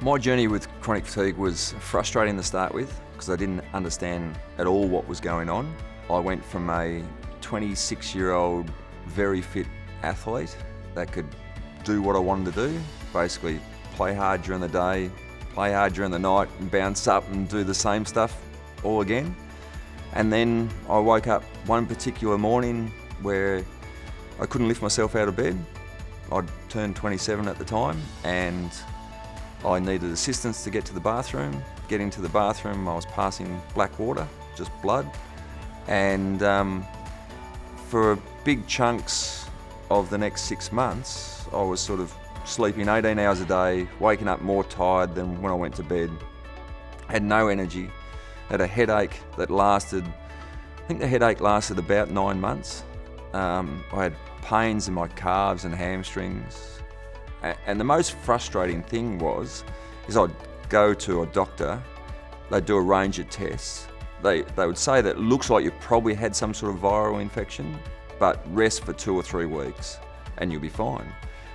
My journey with chronic fatigue was frustrating to start with because I didn't understand at all what was going on. I went from a 26-year-old very fit athlete that could do what I wanted to do, basically play hard during the day, play hard during the night and bounce up and do the same stuff all again. And then I woke up one particular morning where I couldn't lift myself out of bed. I'd turned 27 at the time and I needed assistance to get to the bathroom. Getting to the bathroom, I was passing black water, just blood. And for big chunks of the next 6 months, I was sort of sleeping 18 hours a day, waking up more tired than when I went to bed. Had no energy, had a headache that lasted, I think the headache lasted about 9 months. I had pains in my calves and hamstrings. And the most frustrating thing is I'd go to a doctor, they'd do a range of tests. They would say that it looks like you probably had some sort of viral infection, but rest for 2 or 3 weeks and you'll be fine.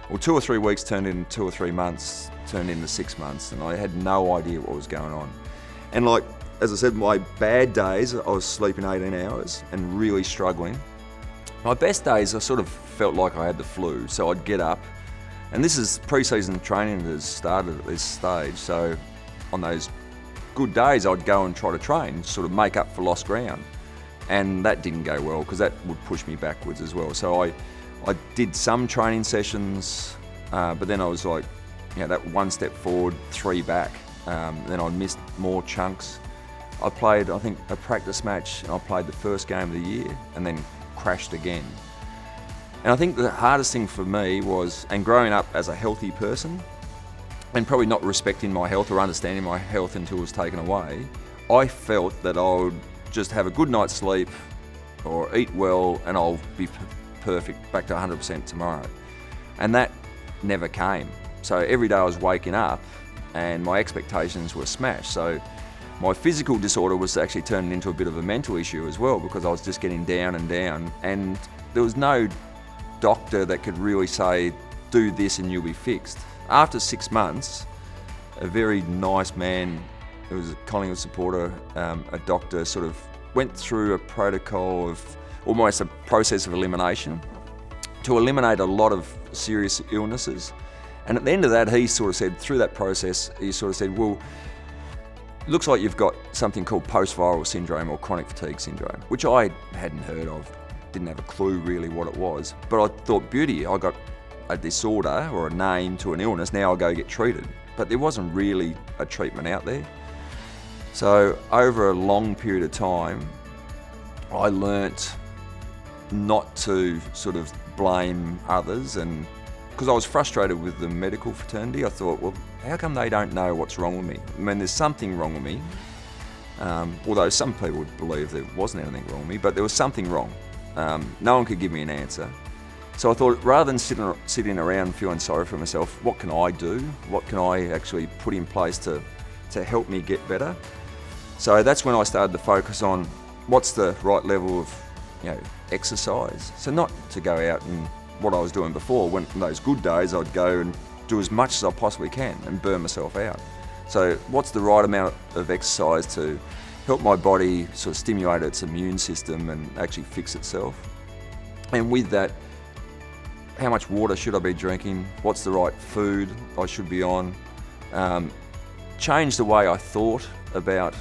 Well, 2 or 3 weeks turned into 2 or 3 months, turned into 6 months, and I had no idea what was going on. And like, as I said, my bad days, I was sleeping 18 hours and really struggling. My best days, I sort of felt like I had the flu, so I'd get up. And this is pre-season training that has started at this stage, so on those good days I'd go and try to train, sort of make up for lost ground. And that didn't go well because that would push me backwards as well. So I did some training sessions, but then I was like, that 1 step forward, 3 back. Then I missed more chunks. I played, I think, a practice match, and I played the first game of the year and then crashed again. And I think the hardest thing for me was, and growing up as a healthy person, and probably not respecting my health or understanding my health until it was taken away, I felt that I would just have a good night's sleep or eat well and I'll be perfect, back to 100% tomorrow. And that never came. So every day I was waking up and my expectations were smashed. So my physical disorder was actually turning into a bit of a mental issue as well, because I was just getting down and down, and there was no doctor that could really say, do this and you'll be fixed. After 6 months, a very nice man, who was a Collingwood supporter, a doctor, sort of went through a protocol of almost a process of elimination to eliminate a lot of serious illnesses. And at the end of that, he sort of said, through that process, he sort of said, well, looks like you've got something called post-viral syndrome or chronic fatigue syndrome, which I hadn't heard of, didn't have a clue really what it was. But I thought, beauty, I got a disorder or a name to an illness, now I'll go get treated. But there wasn't really a treatment out there. So over a long period of time, I learnt not to sort of blame others, and because I was frustrated with the medical fraternity, I thought, well, how come they don't know what's wrong with me? I mean, there's something wrong with me, although some people would believe there wasn't anything wrong with me, but there was something wrong. No one could give me an answer. So I thought, rather than sitting around feeling sorry for myself, what can I do? What can I actually put in place to help me get better? So that's when I started to focus on what's the right level of exercise. So not to go out and what I was doing before. When those good days, I'd go and do as much as I possibly can and burn myself out. So what's the right amount of exercise to help my body sort of stimulate its immune system and actually fix itself? And with that, how much water should I be drinking? What's the right food I should be on? Change the way I thought about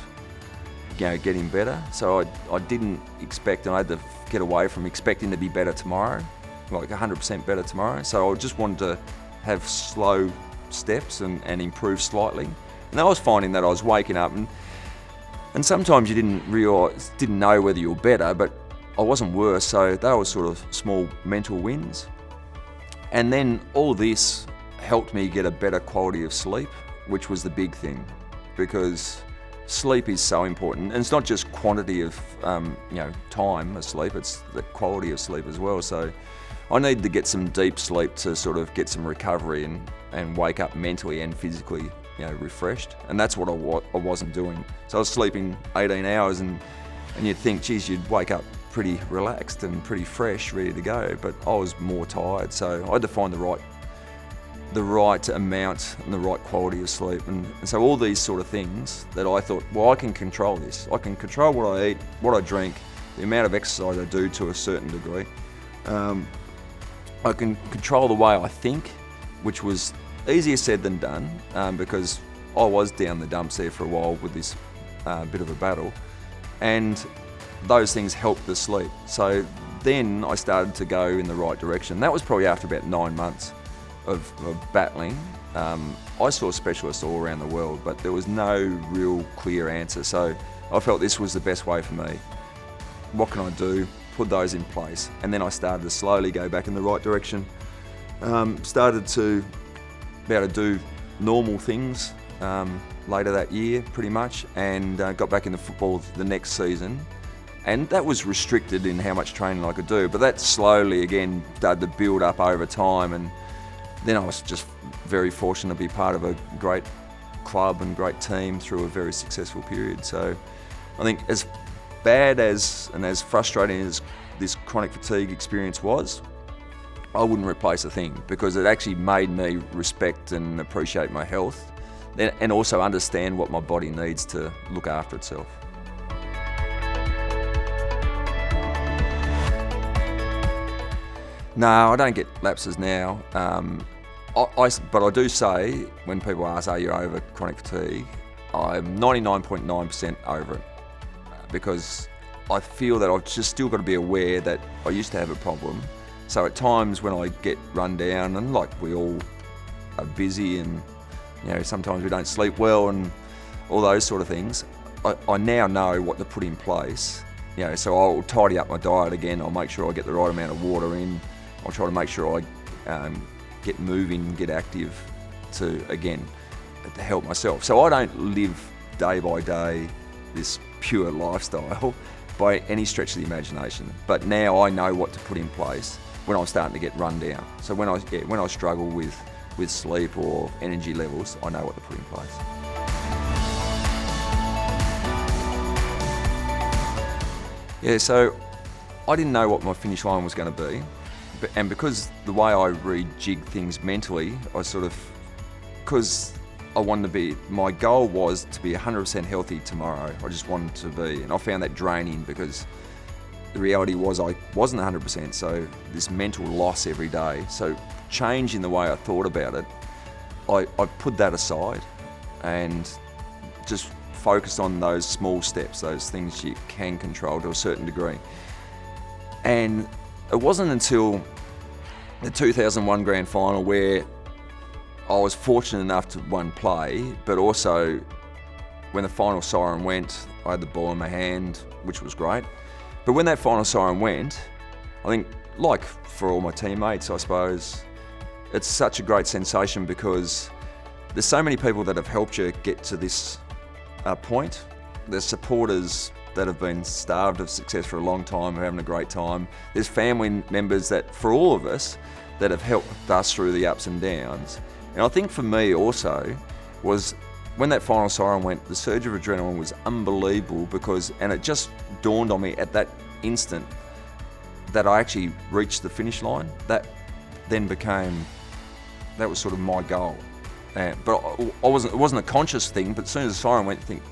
getting better. So I didn't expect, and I had to get away from expecting to be better tomorrow, like 100% better tomorrow. So I just wanted to have slow steps and improve slightly. And I was finding that I was waking up and sometimes you didn't know whether you were better, but I wasn't worse. So they were sort of small mental wins. And then all this helped me get a better quality of sleep, which was the big thing, because sleep is so important. And it's not just quantity of time asleep, it's the quality of sleep as well. So I needed to get some deep sleep to sort of get some recovery and wake up mentally and physically refreshed. And that's what I wasn't doing. So I was sleeping 18 hours and you'd think, geez, you'd wake up pretty relaxed and pretty fresh, ready to go, but I was more tired. So I had to find the right the right amount and the right quality of sleep. And so all these sort of things that I thought, well, I can control this. I can control what I eat, what I drink, the amount of exercise I do to a certain degree. I can control the way I think, which was easier said than done, because I was down the dumps there for a while with this bit of a battle, and those things helped the sleep. So then I started to go in the right direction. That was probably after about 9 months of battling. I saw specialists all around the world, but there was no real clear answer. So I felt this was the best way for me. What can I do? Put those in place. And then I started to slowly go back in the right direction. Started to be able to do normal things later that year, pretty much, and got back into football the next season. And that was restricted in how much training I could do, but that slowly again started to build up over time, and then I was just very fortunate to be part of a great club and great team through a very successful period. So I think as bad as and as frustrating as this chronic fatigue experience was, I wouldn't replace a thing, because it actually made me respect and appreciate my health and also understand what my body needs to look after itself. No, I don't get lapses now. But I do say, when people ask, are you over chronic fatigue? I'm 99.9% over it, because I feel that I've just still got to be aware that I used to have a problem. So at times when I get run down, and like we all are busy, and sometimes we don't sleep well and all those sort of things, I now know what to put in place. So I'll tidy up my diet again. I'll make sure I get the right amount of water in. I'll try to make sure I get moving, get active to help myself. So I don't live day by day this pure lifestyle by any stretch of the imagination. But now I know what to put in place when I'm starting to get run down. So when I struggle with sleep or energy levels, I know what to put in place. Yeah, so I didn't know what my finish line was going to be. And because the way I rejig things mentally, because I wanted to be, my goal was to be 100% healthy tomorrow. I just wanted to be, and I found that draining, because the reality was I wasn't 100%, so this mental loss every day. So changing the way I thought about it, I put that aside and just focused on those small steps, those things you can control to a certain degree. And it wasn't until the 2001 grand final where I was fortunate enough to play, but also when the final siren went, I had the ball in my hand, which was great. But when that final siren went, I think, like for all my teammates, I suppose, it's such a great sensation, because there's so many people that have helped you get to this point. There's supporters that have been starved of success for a long time, are having a great time. There's family members that, for all of us, that have helped us through the ups and downs. And I think for me also was when that final siren went, the surge of adrenaline was unbelievable, and it just dawned on me at that instant that I actually reached the finish line. That was sort of my goal. But it wasn't a conscious thing, but as soon as the siren went, I think,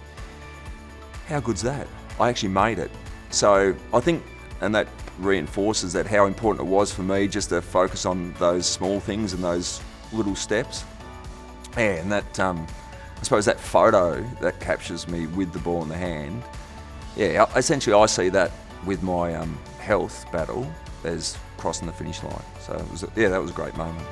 how good's that? I actually made it. So I think, and that reinforces that how important it was for me just to focus on those small things and those little steps. Yeah, and that, I suppose that photo that captures me with the ball in the hand, yeah, essentially I see that with my health battle as crossing the finish line. So that was a great moment.